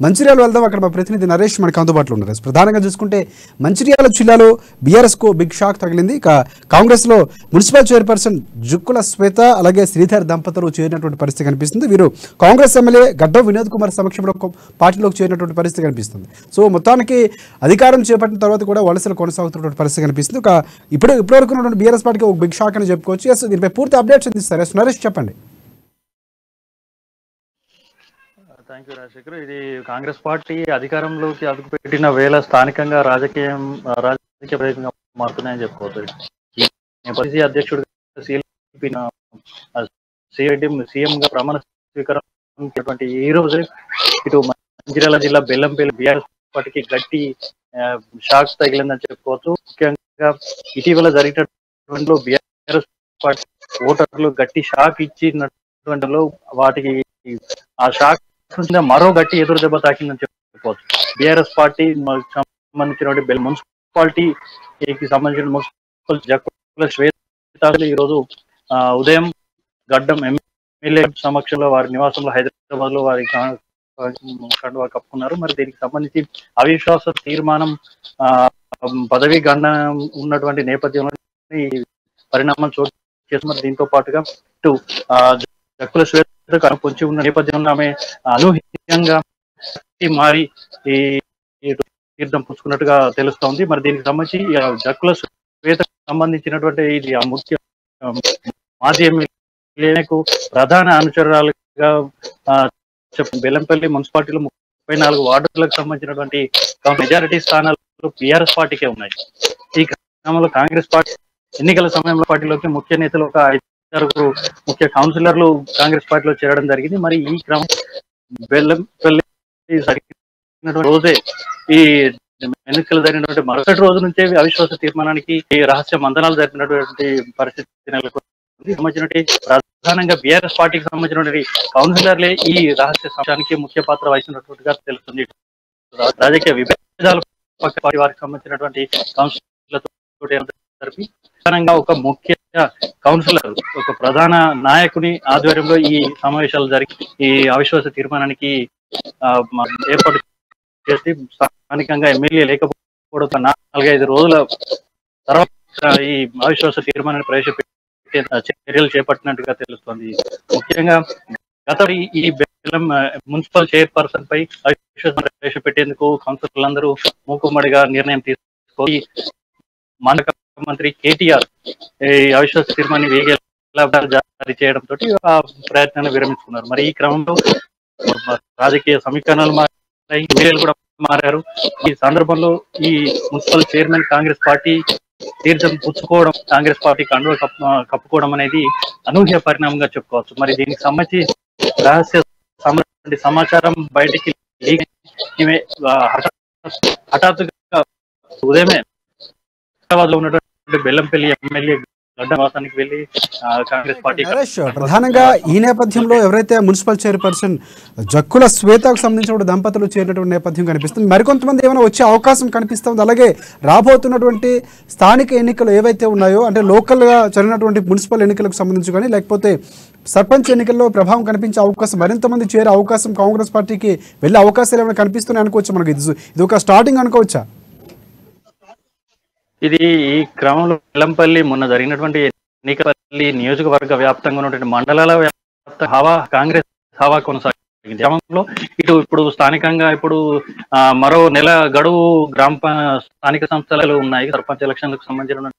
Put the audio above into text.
మంచిర్యాల వెళ్దాం. అక్కడ మా ప్రతినిధి నరేష్ మనకు అందుబాటులో ఉన్నారు. ప్రధానంగా చూసుకుంటే మంచిర్యాల జిల్లాలో బీఆర్ఎస్కు బిగ్ షాక్ తగిలింది. ఇక కాంగ్రెస్లో మున్సిపల్ చైర్పర్సన్ జుక్కుల శ్వేత అలాగే శ్రీధర్ దంపతులు చేరినటువంటి పరిస్థితి కనిపిస్తుంది. వీరు కాంగ్రెస్ ఎమ్మెల్యే గడ్డం వినోద్ కుమార్ సమక్షంలో పార్టీలోకి చేరినటువంటి పరిస్థితి కనిపిస్తుంది. సో మొత్తానికి అధికారం చేపట్టిన తర్వాత కూడా వలసలు కొనసాగుతున్నటువంటి పరిస్థితి కనిపిస్తుంది. ఒక ఇప్పటివరకు ఉన్నటువంటి బీఆర్ఎస్ పార్టీకి ఒక బిగ్ షాక్ అని చెప్పుకోవచ్చు. ఎస్, దీనిపై పూర్తి అప్డేట్స్ అందిస్తారు. నరేష్ చెప్పండి. Thank you Rajasekhar. ఇది కాంగ్రెస్ పార్టీ అధికారంలోకి అడుగుపెట్టిన వేళ స్థానికంగా రాజకీయ ప్రయత్నంగా మారుతున్నాయని చెప్పుకోవచ్చు. పిసిసి అధ్యక్షుడు సీఎం గా ప్రమాణ స్వీకారం ఈ రోజు ఇటు మంచిర్యాల జిల్లా బెల్లంపల్లి బీఆర్ఎస్ పార్టీకి గట్టి షాక్ తగిలిందని చెప్పుకోవచ్చు. ముఖ్యంగా ఇటీవల జరిగినటువంటి బీఆర్ఎస్ పార్టీ ఓటర్లు గట్టి షాక్ ఇచ్చినటువంటి వాటికి ఆ షాక్ మరో గట్టి ఎదురు దెబ్బ తాకిందని చెప్పుకోవచ్చు. బీఆర్ఎస్ పార్టీ సంబంధించిన మున్సిపాలిటీకి సంబంధించిన మున్సిపల్ జక్కుల శ్వేత ఈరోజు ఉదయం గడ్డం ఎమ్మెల్యే సమక్షంలో వారి నివాసంలో హైదరాబాద్ లో వారి కండువా కప్పుకున్నారు. మరి దీనికి సంబంధించి అవిశ్వాస తీర్మానం పదవీ గండ ఉన్నటువంటి నేపథ్యంలో ఈ పరిణామం చోటు చేస్తున్నారు. దీంతో పాటుగా ఇటు జక్కుల శ్వేత పొంచి ఉన్న నేపథ్యంలో ఆమె అనూహ్యంగా మారి ఈ తీర్థం పుచ్చుకున్నట్టుగా తెలుస్తోంది. మరి దీనికి సంబంధించి జక్కుల శ్వేత సంబంధించినటువంటి ఇది ముఖ్య మాజీ ఎమ్మెల్యేకు ప్రధాన అనుచరురాలుగా బెల్లంపల్లి మున్సిపాలిటీలో 34 వార్డులకు సంబంధించినటువంటి మెజారిటీ స్థానాలు బీఆర్ఎస్ పార్టీకే ఉన్నాయి. ఈ క్రమంలో కాంగ్రెస్ పార్టీ ఎన్నికల సమయంలో పార్టీలోకి ముఖ్య నేతలు ఒక 5 ముఖ్య కౌన్సిలర్లు కాంగ్రెస్ పార్టీలో చేరడం జరిగింది. మరి ఈ క్రమం బెల్లంపల్లి రోజే ఈ ఎన్నికలు జరిగినటువంటి మరుసటి రోజు నుంచే అవిశ్వాస తీర్మానానికి రహస్య మంతనాలు జరిపినటువంటి పరిస్థితి నెలకొంది. సంబంధించినటువంటి ప్రధానంగా బీఆర్ఎస్ పార్టీకి సంబంధించినటువంటి కౌన్సిలర్లే ఈ రహస్య సంఘానికి ముఖ్య పాత్ర వహిస్తున్నట్టుగా తెలుస్తుంది. రాజకీయ విభేదాలు పక్క పార్టీ వారికి సంబంధించినటువంటి కౌన్సిలర్లతో జరిపి ప్రధానంగా ఒక ముఖ్య కౌన్సిలర్ ఒక ప్రధాన నాయకుని ఆధ్వర్యంలో ఈ సమావేశాలు జరిగి ఈ అవిశ్వాస తీర్మానానికి ఏర్పాటు చేసి స్థానికంగా ఎమ్మెల్యే లేకపోవడం 4-5 రోజుల తర్వాత ఈ అవిశ్వాస తీర్మానాన్ని ప్రవేశపెట్టే చర్యలు చేపట్టినట్టుగా తెలుస్తోంది. ముఖ్యంగా గత ఈ బెల్లం మున్సిపల్ చైర్పర్సన్ పై అవిశ్వాసం ప్రవేశపెట్టేందుకు కౌన్సిలర్లందరూ మూకుమ్మడిగా నిర్ణయం తీసుకొని మంత్రి కేటీఆర్ ఈ అవిశ్వాస తీర్మానాన్ని వేగంగా జారీ చేయడంతో ఆ ప్రయత్నాన్ని విరమించుకున్నారు. మరి ఈ క్రమంలో రాజకీయ సమీకరణలు మారాయి, ఎమ్మెల్యేలు కూడా మారారు. ఈ సందర్భంలో ఈ మున్సిపల్ చైర్మన్ కాంగ్రెస్ పార్టీ తీర్థం పుచ్చుకోవడం, కాంగ్రెస్ పార్టీ కండువ కప్పుకోవడం అనేది అనూహ్య పరిణామంగా చెప్పుకోవచ్చు. మరి దీనికి సంబంధించి రహస్య సమాచారం బయటికి హఠాత్తుగా ఉదయమే హైదరాబాద్ లో ఉన్నటువంటి బెల్లంపల్లి ఎమ్మెల్యే గడ్డవాసానికి వెళ్లి కాంగ్రెస్ పార్టీ ప్రధానంగా ఈ నేపథ్యంలో ఎవరైతే మున్సిపల్ చైర్పర్సన్ జక్కుల శ్వేతకు సంబంధించిన దంపతులు చేరినటువంటి నేపథ్యం కనిపిస్తుంది. మరికొంతమంది ఏమైనా వచ్చే అవకాశం కనిపిస్తుంది. అలాగే రాబోతున్నటువంటి స్థానిక ఎన్నికలు ఏవైతే ఉన్నాయో అంటే లోకల్గా జరిగినటువంటి మున్సిపల్ ఎన్నికలకు సంబంధించి కానీ లేకపోతే సర్పంచ్ ఎన్నికల్లో ప్రభావం కనిపించే అవకాశం, మరింతమంది చేరే అవకాశం కాంగ్రెస్ పార్టీకి వెళ్ళే అవకాశాలు ఏమైనా కనిపిస్తున్నాయి అనుకోవచ్చు. మనకి ఇది ఒక స్టార్టింగ్ అనుకోవచ్చా? ఇది ఈ క్రమంలో బెల్లంపల్లి మొన్న జరిగినటువంటి ఎన్నికపల్లి నియోజకవర్గ వ్యాప్తంగా ఉన్నటువంటి మండలాల వ్యాప్త హవా కాంగ్రెస్ హవా కొనసాగింది. క్రమంలో ఇప్పుడు స్థానికంగా మరో నెల గడువు స్థానిక సంస్థలు ఉన్నాయి. సర్పంచ్ ఎలక్షన్లకు సంబంధించిన